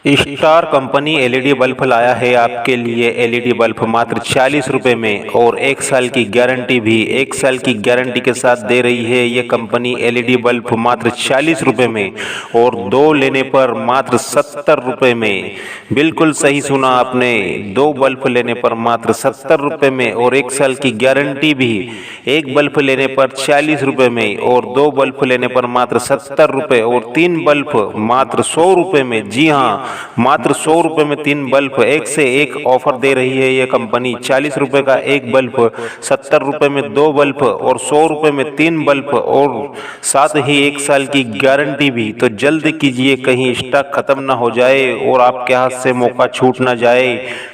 Star company LED bulb लाया है आपके लिए। एलईडी बल्ब मात्र 40 रुपये में और 1 साल की गारंटी भी 1 साल की गारंटी के साथ दे रही है ये कंपनी। एलईडी बल्ब मात्र 40 रुपये में और 2 लेने पर मात्र 70 रुपये में। बिल्कुल सही सुना आपने, 2 बल्ब लेने पर मात्र 70 रुपये में और 1 साल की गारंटी भी। 1 बल्ब लेने पर 40 रुपये में और 2 बल्ब लेने पर मात्र 70 रुपये और 3 बल्ब मात्र 100 रुपये में। जी हाँ, मात्र 100 रुपये में 3 बल्ब। 1 से 1 ऑफर दे रही है ये कंपनी। 40 रुपये का 1 बल्ब, 70 रुपये में 2 बल्ब और 100 रुपये में 3 बल्ब और साथ ही 1 साल की गारंटी भी। तो जल्द कीजिए, कहीं स्टॉक खत्म ना हो जाए और आपके हाथ से मौका छूट ना जाए।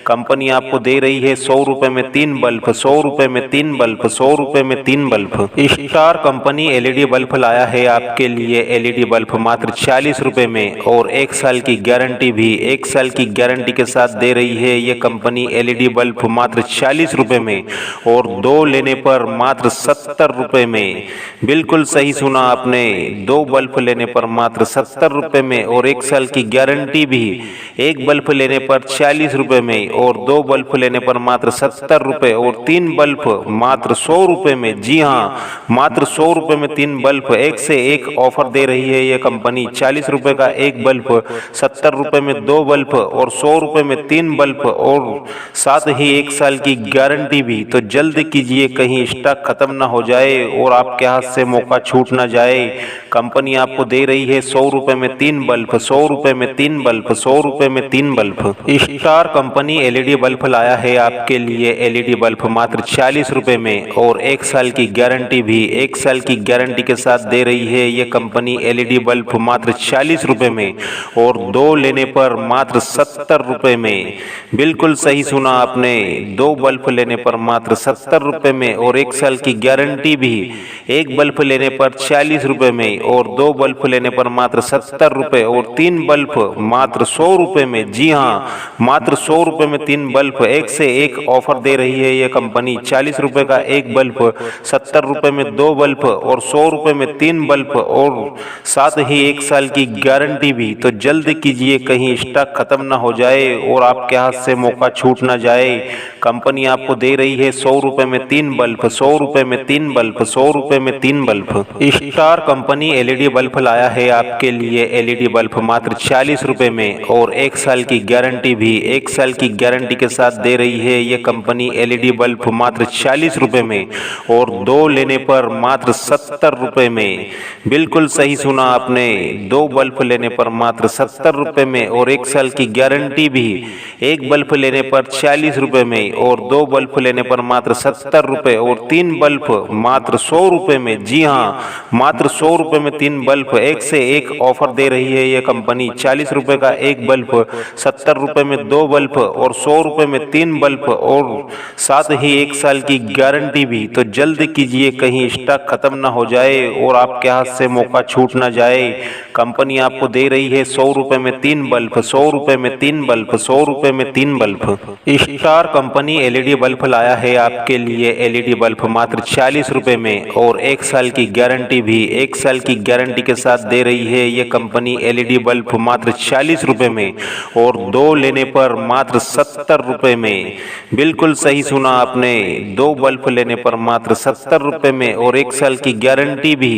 कंपनी आपको दे रही है 100 रुपये में 3 बल्ब, 100 रुपये में 3 बल्ब, 100 रुपये में 3 bulb. Star company LED bulb लाया है आपके लिए। एलईडी बल्ब मात्र 40 रुपये में और 1 साल की गारंटी भी। 1 साल की गारंटी के साथ दे रही है ये कंपनी। एलईडी बल्ब मात्र 40 रुपये में और 2 लेने पर मात्र 70 रुपये में। बिल्कुल सही सुना आपने, 2 बल्ब लेने पर मात्र 70 रुपये में और 1 साल की गारंटी भी। 1 बल्ब लेने पर 40 रुपये में और 2 बल्ब लेने पर मात्र 70 रुपये और 3 बल्ब मात्र 100 रुपये में। जी हाँ, मात्र 100 रुपये में 3 बल्ब। 1 से 1 ऑफर दे रही है ये कंपनी। 40 रुपये का 1 बल्ब, 70 रुपये में 2 बल्ब और 100 रुपये में 3 बल्ब और साथ ही 1 साल की गारंटी भी। तो जल्द कीजिए, कहीं स्टॉक खत्म ना हो जाए और आपके हाथ से मौका छूट ना जाए। कंपनी आपको दे रही है 100 रुपये में 3 बल्ब, 100 रुपये में 3 बल्ब, 100 रुपये में 3 bulb. Star company LED bulb लाया है आपके लिए। एलईडी बल्ब मात्र 40 रुपये में और 1 साल की गारंटी भी। 1 साल की गारंटी के साथ दे रही है ये कंपनी। एलईडी बल्ब मात्र 40 रुपये में और 2 लेने पर मात्र 70 रुपये में। बिल्कुल सही सुना आपने, 2 बल्ब लेने पर मात्र 70 रुपये में और 1 साल की गारंटी भी। 1 बल्ब लेने पर 40 रुपये में और 2 बल्ब लेने पर मात्र 70 रुपये और 3 बल्ब मात्र 100 रुपये में। जी हाँ, मात्र 100 रुपये में 3 बल्ब। 1 से 1 ऑफर दे रही है ये कंपनी। 40 रुपये का 1 बल्ब, 70 रुपये में 2 बल्ब और 100 रुपये में 3 बल्ब और साथ ही 1 साल की गारंटी भी। तो जल्द कीजिए, कहीं स्टॉक खत्म ना हो जाए और आपके हाथ से मौका छूट ना जाए। कंपनी आपको दे रही है 100 रुपये में 3 बल्ब, 100 रुपये में 3 बल्ब, 100 रुपये में 3 bulb. Star company LED bulb लाया है आपके लिए। एलईडी बल्ब मात्र 40 रुपये में और 1 साल की गारंटी भी। 1 साल की गारंटी के साथ दे रही है ये कंपनी। एलईडी बल्ब मात्र 40 रुपये में और 2 लेने पर मात्र 70 रुपये में। बिल्कुल सही सुना आपने, 2 बल्ब लेने पर मात्र 70 रुपये में और 1 साल की गारंटी भी। 1 बल्ब लेने पर 40 रुपये में और 2 बल्ब लेने पर मात्र 70 रुपये और 3 बल्ब मात्र 100 रुपये में। जी हाँ, मात्र 100 रुपये में 3 बल्ब। 1 से 1 ऑफर दे रही है ये कंपनी। 40 रुपये का 1 बल्ब, 70 रुपये में 2 बल्ब और 100 रुपये में 3 बल्ब और साथ ही 1 साल की गारंटी भी। तो जल्द कीजिए, कहीं स्टॉक खत्म ना हो जाए और आपके हाथ से मौका छूट ना जाए। कंपनी आपको दे रही है 100 रुपये में 3 बल्ब, 100 रुपये में 3 बल्ब, 100 रुपये में 3 bulb. Star company LED bulb लाया है आपके लिए। एलईडी बल्ब मात्र 40 रुपये में और 1 साल की गारंटी भी। 1 साल की गारंटी के साथ दे रही है ये कंपनी। एलईडी बल्ब मात्र 40 रुपये में और 2 लेने पर मात्र 70 रुपये में। बिल्कुल सही सुना आपने, 2 बल्ब लेने पर मात्र 70 रुपये में और 1 साल की गारंटी भी।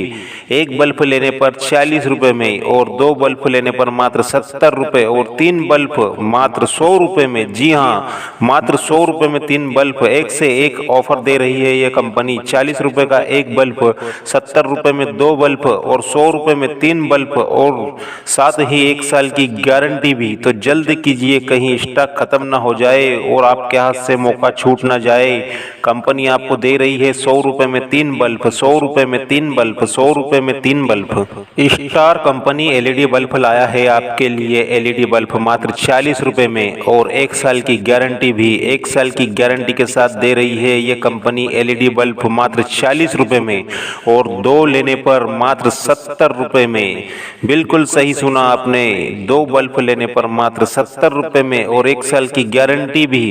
1 बल्ब लेने पर 40 रुपये में और 2 बल्ब लेने पर मात्र 70 रुपये और 3 बल्ब मात्र 100 रुपये में। जी हाँ, मात्र 100 रुपये में 3 बल्ब। 1 से 1 ऑफर दे रही है ये कंपनी। 40 रुपये का 1 बल्ब, 70 रुपये में 2 बल्ब और 100 रुपये में 3 बल्ब और साथ ही 1 साल की गारंटी भी। तो जल्द कीजिए, कहीं स्टॉक खत्म ना हो जाए और आपके हाथ से मौका छूट ना जाए। कंपनी आपको दे रही है 100 रुपये में 3 बल्ब, 100 रुपये में 3 बल्ब, 100 रुपये में 3 bulb. Star company LED bulb लाया है आपके लिए। एलईडी बल्ब मात्र 40 रुपये में और 1 साल की गारंटी भी। 1 साल साल की गारंटी के साथ दे रही है ये कंपनी एलईडी बल्ब मात्र 40 रुपए में और 2 लेने पर मात्र 70 रुपए में। बिल्कुल सही सुना आपने, 2 बल्ब लेने पर मात्र 70 रुपए में और 1 साल की गारंटी भी।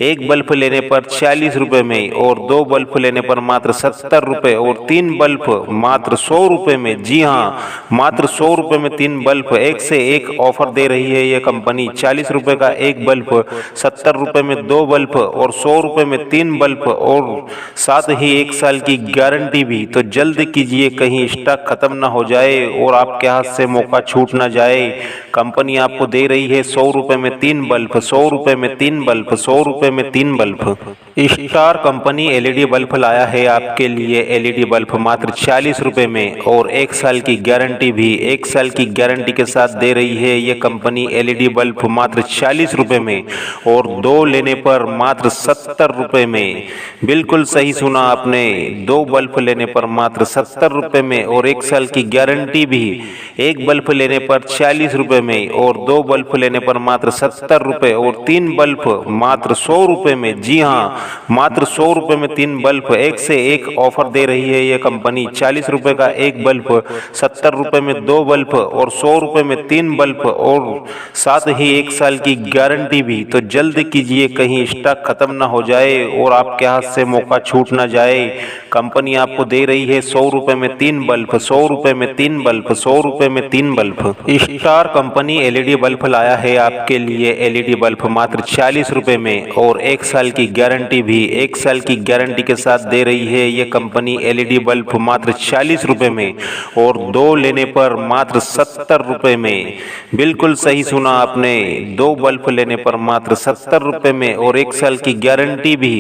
एक बल्ब लेने पर 40 रुपए में और 2 बल्ब लेने पर मात्र 70 रुपए और 3 बल्ब मात्र 100 रुपए में। जी हाँ, मात्र 100 रुपए में 3 बल्ब, एक से एक ऑफर दे रही है ये कंपनी। 40 रुपए का एक बल्ब, 70 रुपए में 2 बल्ब और 100 रुपए में 3 बल्ब और साथ ही 1 साल की गारंटी भी। तो जल्द कीजिए, कहीं स्टॉक खत्म ना हो जाए और आपके हाथ से मौका छूट ना जाए। कंपनी आपको दे रही है 100 रुपए में 3 बल्ब, 100 रुपए में 3 बल्ब, 100 रुपए में 3 bulb. Star company LED bulb लाया है आपके लिए एलईडी बल्ब मात्र 40 रुपए में और 1 साल की गारंटी भी। 1 साल की गारंटी के साथ दे रही है ये कंपनी एलईडी बल्ब मात्र 40 रुपए में और 2 लेने पर मात्र 70 रुपए में। बिल्कुल सही सुना आपने, 2 बल्ब लेने पर मात्र 70 रुपए में और 1 साल की गारंटी भी। एक बल्ब लेने पर 40 रुपए में और 2 बल्ब लेने पर मात्र 70 रुपए और 3 बल्ब मात्र 100 रुपए में। जी हाँ, मात्र 100 रुपए में 3 बल्ब, एक से एक ऑफर दे रही है ये कंपनी। 40 रुपए का एक बल्ब, 70 रुपए में 2 बल्ब और 100 रुपए में 3 बल्ब और साथ ही 1 साल की गारंटी भी। तो जल्द कीजिए, कहीं स्टॉक खत्म ना हो जाए और आपके हाथ से मौका छूट ना जाए। कंपनी आपको दे रही है 100 रुपए में 3 बल्ब, 100 रुपए में 3 बल्ब, 100 रुपए में 3 bulb. Star company LED bulb लाया है आपके लिए एलईडी बल्ब मात्र 40 रुपए में और 1 साल की गारंटी भी। 1 साल की गारंटी के साथ दे रही है ये कंपनी एलईडी बल्ब मात्र 40 रुपए में और 2 लेने पर मात्र 70 रुपए में। बिल्कुल सही सुना आपने, 2 बल्ब लेने पर मात्र 70 रुपए में और 1 साल की गारंटी भी।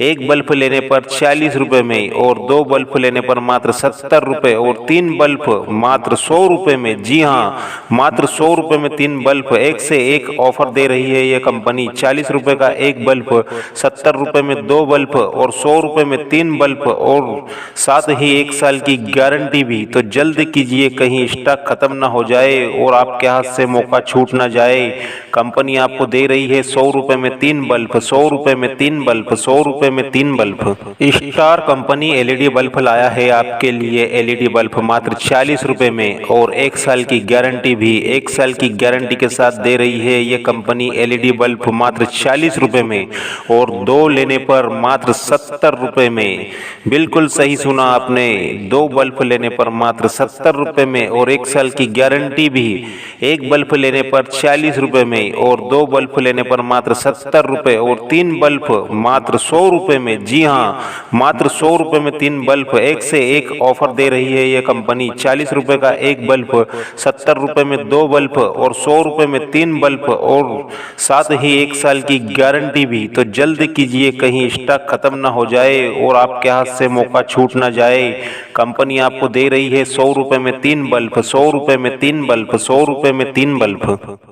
एक बल्ब लेने पर 40 रुपए में और 2 बल्ब लेने पर मात्र 70 रुपए और 3 बल्ब मात्र 100 रुपए में। जी हाँ, मात्र 100 रुपए में 3 बल्ब, एक से एक ऑफर दे रही है ये कंपनी। 40 रुपए का एक बल्ब, 70 रुपए में 2 बल्ब और 100 रुपए में 3 बल्ब और साथ ही 1 साल की गारंटी भी। तो जल्द कीजिए, कहीं स्टॉक खत्म ना हो जाए और आपके हाथ से मौका छूट ना जाए। कंपनी आपको दे रही है 100 रुपए में 3 बल्ब, 100 रुपए में 3 बल्ब, 100 रुपए में 3 bulb. Star company LED bulb लाया है आपके लिए एलईडी बल्ब मात्र 40 रुपए में और 1 साल की गारंटी भी। 1 साल की गारंटी के साथ दे रही है ये कंपनी एलईडी बल्ब मात्र 40 रुपए में और 2 लेने पर मात्र 70 रुपए में। बिल्कुल सही सुना आपने, 2 बल्ब लेने पर मात्र 70 रुपए में और 1 साल की गारंटी भी। एक बल्ब लेने पर 40 रुपए में और 2 बल्ब लेने पर मात्र 70 रुपए और 3 बल्ब मात्र 100 रुपए में। जी हाँ, मात्र 100 रुपए में 3 बल्ब, एक से एक ऑफर दे रही है ये कंपनी। 40 रुपए का एक बल्ब, 70 रुपए में 2 बल्ब और 100 रुपए में 3 बल्ब और साथ ही 1 साल की गारंटी भी। तो जल्द कीजिए, कहीं स्टॉक खत्म ना हो जाए और आपके हाथ से मौका छूट ना जाए। कंपनी आपको दे रही है 100 रुपए में 3 बल्ब, 100 रुपए में 3 बल्ब, 100 रुपए में 3 बल्ब।